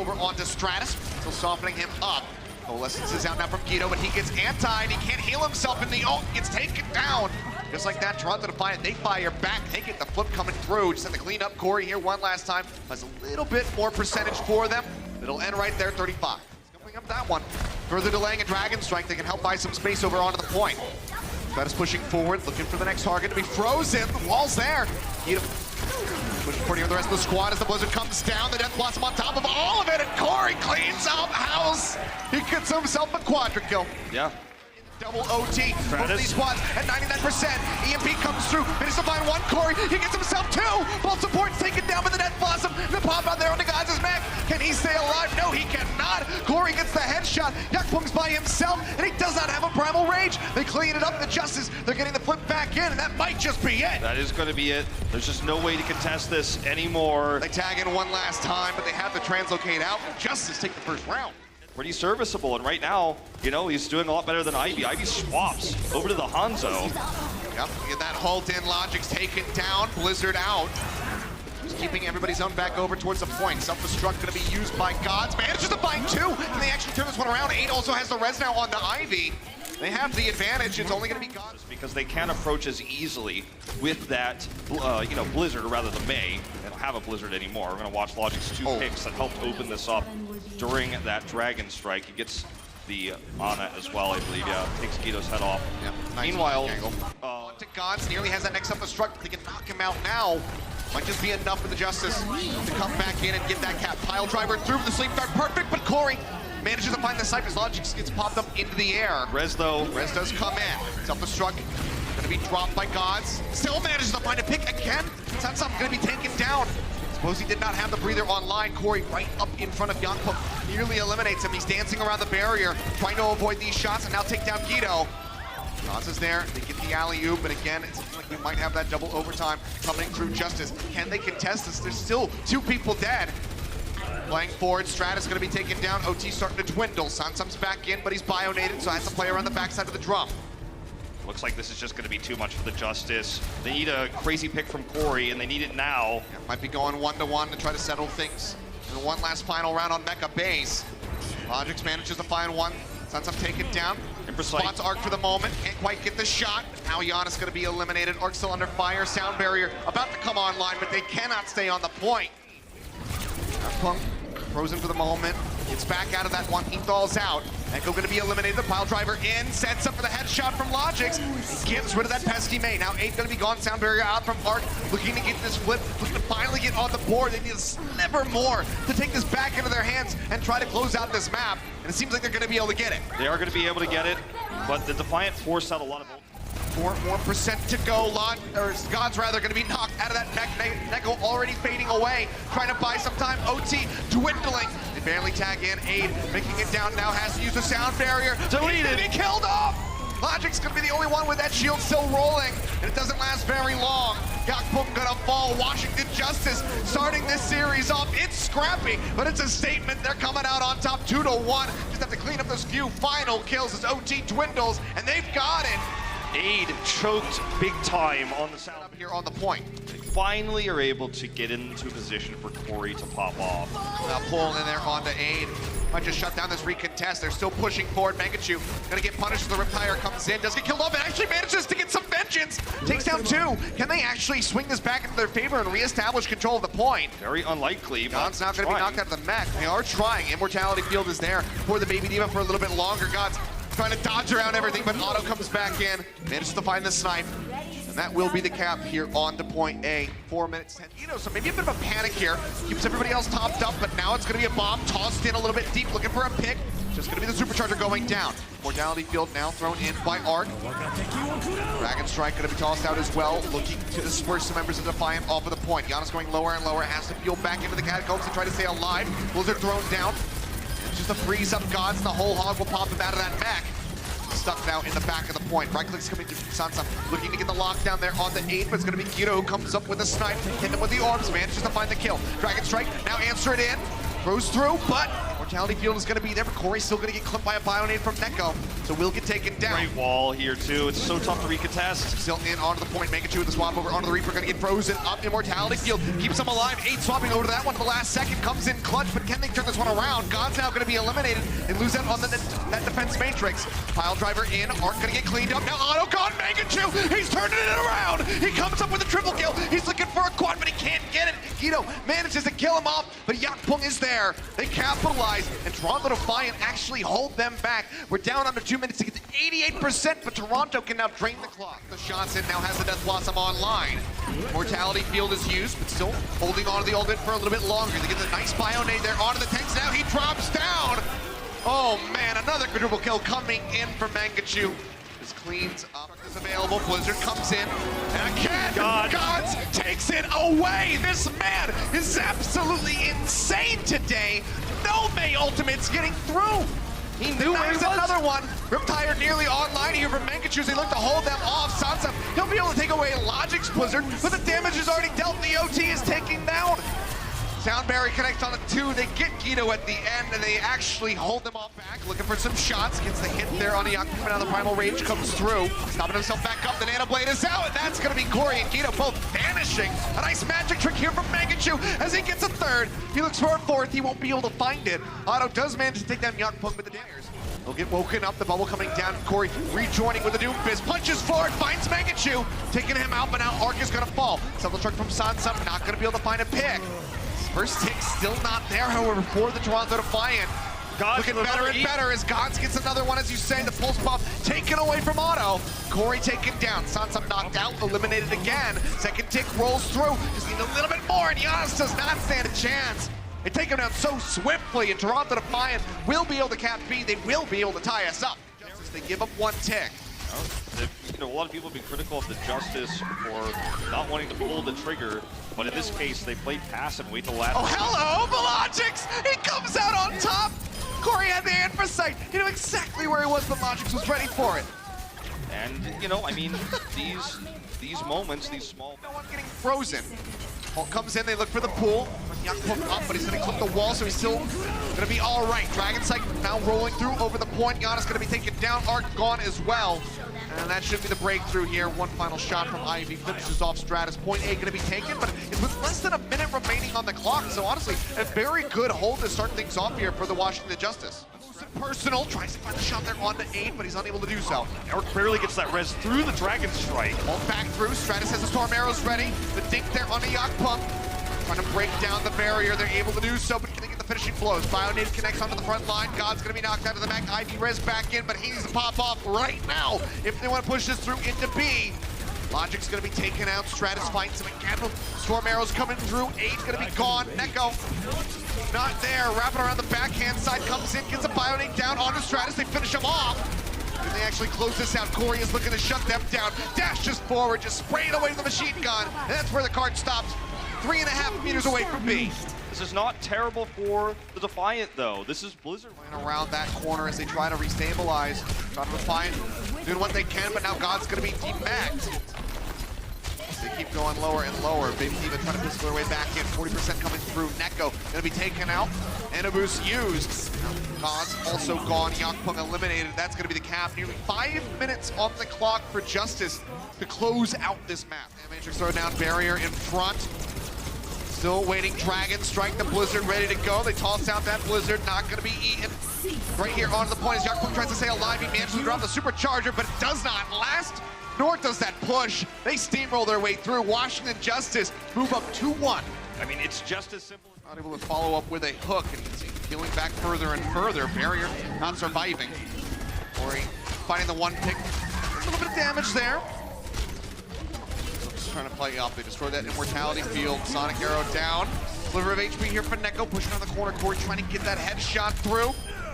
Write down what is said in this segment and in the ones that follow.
over onto Stratus, still softening him up. Coalescence is out now from Guido, but he gets antied. He can't heal himself in the ult, gets taken down. Just like that, Toronto Defiant, they fire back. They get the flip coming through. Just have to clean up Corey here one last time. Has a little bit more percentage for them. It'll end right there, 35. Coming up that one. Further delaying a Dragon Strike. They can help buy some space over onto the point. Stratus pushing forward, looking for the next target to be frozen. The wall's there. Guido pushing for the rest of the squad as the Blizzard comes down. The Death Blossom on top of all of it, and Corey cleans up house. He gets himself a quadra kill. Yeah. Double OT, both of these squads at 99%. EMP comes through, manages to find one Corey. He gets himself two. Both supports taken down by the Death Blossom. The pop out there on the Gods' mech. Can he stay alive? No, he cannot. Corey gets the headshot. Yakpung's by himself, and he does not have a primal rage. They clean it up. The Justice, they're getting the flip back in, and that might just be it. That is going to be it. There's just no way to contest this anymore. They tag in one last time, but they have to translocate out. Justice take the first round. Pretty serviceable, and right now, you know, he's doing a lot better than Ivy. Ivy swaps over to the Hanzo. Yep, get that halt in. Logic's taken down. Blizzard out. Just keeping everybody's own back over towards the point. Self-destruct going to be used by Gods. Manages to find two. Can they actually turn this one around? 8 also has the res now on the Ivy. They have the advantage. It's only going to be Gods. Because they can't approach as easily with that, you know, Blizzard, or rather the Mei. They don't have a Blizzard anymore. We're going to watch Logic's two picks that helped open this up during that Dragon Strike. He gets the Ana as well, I believe. Yeah, takes Guido's head off. Yep, nice. Meanwhile, to Gods nearly has that next self-destruct. They can knock him out now. Might just be enough for the Justice to come back in and get that cap pile driver through the sleep dart. Perfect, but Corey manages to find the Cypher's. Logic gets popped up into the air. Res though. Res does come in. Self-destruct gonna be dropped by Gods. Still manages to find a pick again. Sansam gonna be taken down. Suppose he did not have the breather online. Corey right up in front of Yakpung. Nearly eliminates him. He's dancing around the barrier, trying to avoid these shots and now take down Guido. Gods is there. They get the alley-oop, but again, it seems like we might have that double overtime coming through Justice. Can they contest this? There's still 2 people dead. Playing forward, Stratus going to be taken down. OT starting to dwindle. Sansam's back in, but he's bionated, so has to play around the backside of the drum. Looks like this is just going to be too much for the Justice. They need a crazy pick from Corey, and they need it now. Yeah, might be going 1-to-1 to try to settle things. And one last final round on Mecha base. Logix manages to find one. Sansam taken down. Spots Arc for the moment. Can't quite get the shot. Now Giannis going to be eliminated. Arc still under fire. Sound barrier about to come online, but they cannot stay on the point. Punk frozen for the moment. Gets back out of that one. Ethal's out. Echo going to be eliminated. The pile driver in. Sets up for the headshot from Logix. Gets rid of that pesky Mei. Now 8 going to be gone. Sound barrier out from Arc. Looking to get this flip. Looking to finally get on the board. They need a sliver more to take this back into their hands and try to close out this map. And it seems like they're going to be able to get it. They are going to be able to get it, but the Defiant forced out a lot of... 4% to go. Gods rather going to be knocked out of that mech. Neko already fading away, trying to buy some time. OT dwindling. They barely tag in. Aid making it down now, has to use the sound barrier. Deleted. He's going to be killed off. Logic's going to be the only one with that shield still rolling, and it doesn't last very long. Yakpung gonna fall. Washington Justice starting this series off. It's scrappy, but it's a statement. They're coming out on top 2-1. Just have to clean up those few final kills as OT dwindles, and they've got it. Aid choked big time on the sound up here on the point. They finally are able to get into position for Corey to pop off. Now pulling in there onto Aid. Might just shut down this recontest. They're still pushing forward. Mangachu gonna get punished as the Riptire comes in. Does get killed off and actually manages to get some vengeance. Takes down 2. Can they actually swing this back into their favor and reestablish control of the point? Very unlikely. God's not gonna be knocked out of the mech. They are trying. Immortality Field is there for the Baby Diva for a little bit longer. God's trying to dodge around everything, but Otto comes back in. Manages to find the snipe. And that will be the cap here on to point A. 4 minutes 10. You know, so maybe a bit of a panic here. Keeps everybody else topped up, but now it's going to be a bomb tossed in a little bit deep, looking for a pick. Just going to be the supercharger going down. Mortality Field now thrown in by Arc. Dragon Strike going to be tossed out as well, looking to disperse some members of Defiant off of the point. Giannis going lower and lower, has to fuel back into the catacombs to try to stay alive. Blizzard thrown down. It's just a freeze up Gods. The whole hog will pop him out of that mech. Stuck now in the back of the point. Right click's coming to Sansam, looking to get the lockdown there on the 8, but it's going to be Guido who comes up with a snipe, hit him with the orbs, manages to find the kill. Dragon Strike, now answer it in, throws through, but Mortality Field is gonna be there, but Corey's still gonna get clipped by a Bionade from Neko, so will get taken down. Great wall here too. It's so tough to recontest. Still in onto the point, Mangachu with the swap over onto the Reaper, gonna get frozen up. Immortality Field keeps him alive. 8 swapping over to that one at the last second, comes in clutch, but can they turn this one around? God's now gonna be eliminated and lose out on that defense matrix. Pile driver in, Arc gonna get cleaned up. Now Auto gone, Mangachu, he's turning it around. He comes up with a triple kill. He's looking for a quad, but he can't get it. Guido manages to kill him off, but Yakpung is there. They capitalize, and Toronto Defiant actually hold them back. We're down under 2 minutes to get to 88%, but Toronto can now drain the clock. The shots in, now has the Death Blossom online. Mortality Field is used, but still holding on to the ultimate for a little bit longer. They get the nice Bionade there onto the tanks. Now he drops down. Oh man, another quadruple kill coming in for Mangachu. This cleans up, is available. Blizzard comes in, and again, Gods takes it away. This man is absolutely insane today. No May ultimates getting through. He knew where he was. Another one. Riptire nearly online here from Mangachu. They look to hold them off. Sansa, he'll be able to take away Logic's Blizzard, but the damage is already dealt. The OT is taking down. Soundberry connects on the 2. They get Guido at the end, and they actually hold them off back. Looking for some shots. Gets the hit there on the Akshon. Now the Primal Rage comes through. Stopping himself back up. The Nano Blade is out, and that's going to be Corey and Guido both vanishing. A nice magic trick here from Mangachu as he gets a 3rd. He looks for a 4th. He won't be able to find it. Otto does manage to take down Yakpung with the daggers. He'll get woken up. The bubble coming down. Corey rejoining with the Doom Fist. Punches forward. Finds Mangachu. Taking him out, but now Arc is going to fall. Double truck from Sansa. Not going to be able to find a pick. First tick still not there, however, for the Toronto Defiant. Gods looking better and better as Gods gets another one, as you say. The pulse buff taken away from Otto. Corey taken down. Sansa knocked out, eliminated again. Second tick rolls through. Just need a little bit more, and Giannis does not stand a chance. They take him down so swiftly, and Toronto Defiant will be able to cap B. They will be able to tie us up. They give up 1 tick. A lot of people have been critical of the Justice for not wanting to pull the trigger, but in this case, they played pass and wait till last. Oh, hello, Velogix! He comes out on top! Corey had the Infrasight. He knew exactly where he was, but Velogix was ready for it. And, I mean, these moments, these small... No one getting frozen. Hulk comes in, they look for the pool. Yakpung up, but he's gonna clip the wall, so he's still gonna be all right. Dragon Sight now rolling through over the point. Giannis gonna be taken down. Arc gone as well. And that should be the breakthrough here. One final shot from Ivy finishes off Stratus. Point A gonna be taken, but it's with less than a minute remaining on the clock. So honestly, a very good hold to start things off here for the Washington Justice. Personal tries to find the shot there on the 8, but he's unable to do so. Arc barely gets that res through the Dragon Strike. Ult back through. Stratus has the Storm Arrows ready. The dink there on the Yakpung. Trying to break down the barrier. They're able to do so, but can they get the finishing blows? Bionade connects onto the front line. God's going to be knocked out of the back. Ivy res back in, but he needs to pop off right now if they want to push this through into B. Logic's going to be taken out. Stratus finds him again. Storm Arrows coming through. 8's going to be gone. Neko not there. Wrapping around the backhand side. Comes in, gets a Bionade down onto Stratus. They finish him off. And they actually close this out. Corey is looking to shut them down. Dashes forward, just spraying away the machine gun. And that's where the card stops. 3.5 meters away from B. This is not terrible for the Defiant, though. This is Blizzard. Playing around that corner as they try to restabilize. Toronto Defiant doing what they can, but now God's going to be demaxed. They keep going lower and lower. Baby Diva trying to pistol their way back in. 40% coming through. Neko going to be taken out. Anubis used. God's also gone. Yakpung eliminated. That's going to be the cap. Nearly 5 minutes on the clock for Justice to close out this map. Matrix throw down barrier in front. Still waiting. Dragon strike the Blizzard ready to go. They toss out that Blizzard. Not going to be eaten. Right here onto the point as Yakpung tries to stay alive. He manages to drop the supercharger, but it does not last. Nor does that push. They steamroll their way through. Washington Justice move up 2-1. I mean, it's just as simple. Not able to follow up with a hook, and you can see peeling back further and further. Barrier not surviving. Corey finding the 1 pick. A little bit of damage there. Just trying to play up. They destroy that Immortality Field. Sonic Arrow down. Sliver of HP here for Neko. Pushing on the corner. Corey trying to get that headshot through.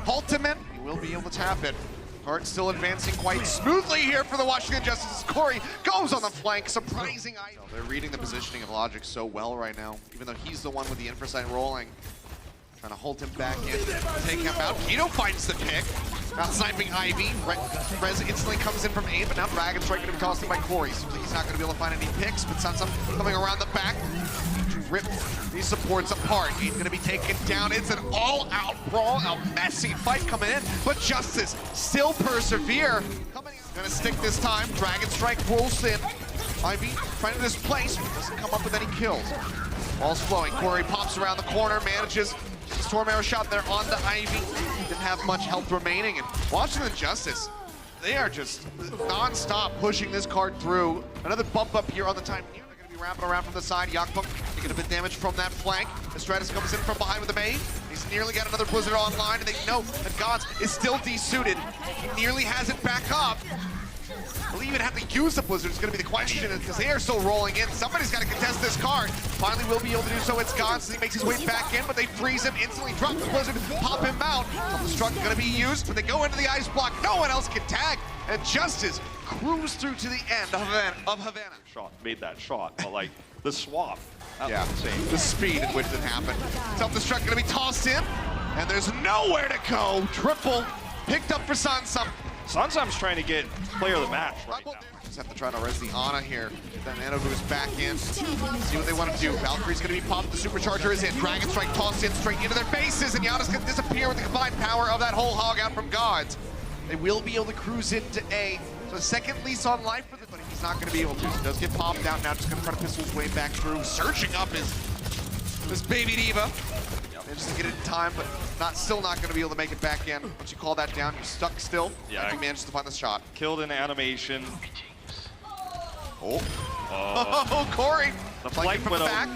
Ultimate. He will be able to tap it. Hart still advancing quite smoothly here for the Washington Justice. Corey goes on the flank. Surprising. They're reading the positioning of Logic so well right now, even though he's the one with the Infrasight rolling. Trying to hold him back in, take him out. Guido finds the pick. Now sniping Ivy. Rez instantly comes in from A, but now Dragon Strike going to be tossed in by Corey. Seems like he's not going to be able to find any picks, but Sansa coming around the back to rip these supports apart. He's going to be taken down. It's an all-out brawl, a messy fight coming in, but Justice still persevere. Going to stick this time. Dragon Strike rolls in. Ivy trying to displace, doesn't come up with any kills. Ball's flowing. Corey pops around the corner, manages the Storm Arrow shot there on the Ivy. Didn't have much health remaining. And watching the Justice, they are just non-stop pushing this card through. Another bump up here on the time. They're going to be wrapping around from the side. Yakpunk taking a bit of damage from that flank. Stratus comes in from behind with the main. He's nearly got another Blizzard online, and they know that Gods is still desuited. He nearly has it back up. Will he even have to use the Blizzard? It's going to be the question, because they are still rolling in. Somebody's got to contest this card. Finally will be able to do so. It's Gods. He makes his way back in, but they freeze him instantly, drop the Blizzard, pop him out. Self-destruct going to be used, but they go into the ice block. No one else can tag, and Justice cruise through to the end of Havana. Shot, made that shot, but like the swap. Yeah, the speed at which it happened. Self-destruct going to be tossed in, and there's nowhere to go. Triple picked up for Sansa. Sansam's trying to get player of the match right now. Just have to try to res the Ana here. Then Nano goes back in. See what they want to do. Valkyrie's going to be popped. The Supercharger is in. Dragon Strike tossed in straight into their faces, and Giannis can disappear with the combined power of that whole hog out from Gods. They will be able to cruise into A. So second lease on life for this, but he's not going to be able to. He does get popped out now. Just going to try to pistol his way back through. Searching up this baby diva. Manages to get it in time, but still not going to be able to make it back in. Once you call that down, you're stuck still. Yeah, he manages to find the shot. Killed in animation. Oh, Corey! The flank from the back.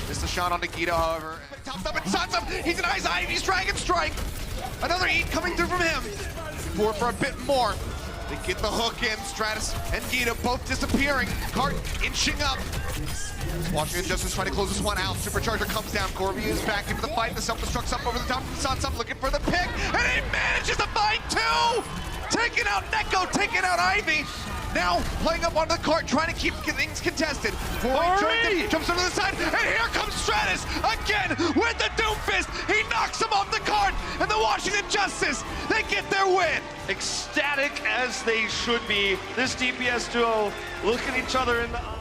Missed a shot onto Guido, however. Topped up and Sansa. He denies Ivy's Dragon Strike. Another eat coming through from him. For a bit more. They get the hook in. Stratus and Guido both disappearing. Cart inching up. Watching Injustice trying to close this one out. Supercharger comes down. Corby is back into the fight. The self-destruct's up over the top from Sansa, looking for the pick, and he manages to find two! Taking out Neko, taking out Ivy. Now playing up onto the cart, trying to keep things contested. Corey jumps onto the side, and here comes Stratus again with the Doomfist. He knocks him off the cart, and the Washington Justice, they get their win. Ecstatic as they should be. This DPS duo look at each other in the eye.